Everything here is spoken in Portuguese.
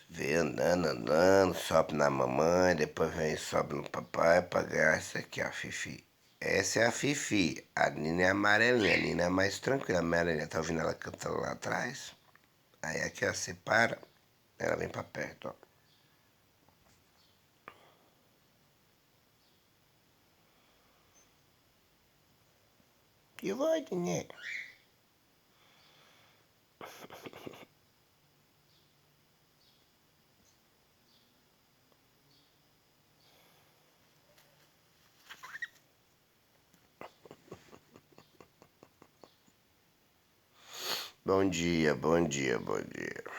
Vê andando, andando, sobe na mamãe, depois vem e sobe no papai pra ganhar essa aqui, a Fifi. Essa é a Fifi. A Nina é amarelinha. A Nina é mais tranquila. A amarelinha, tá ouvindo ela cantando lá atrás? Aí aqui ela separa, ela vem pra perto, ó. Que vai, né? Bom dia, bom dia, bom dia.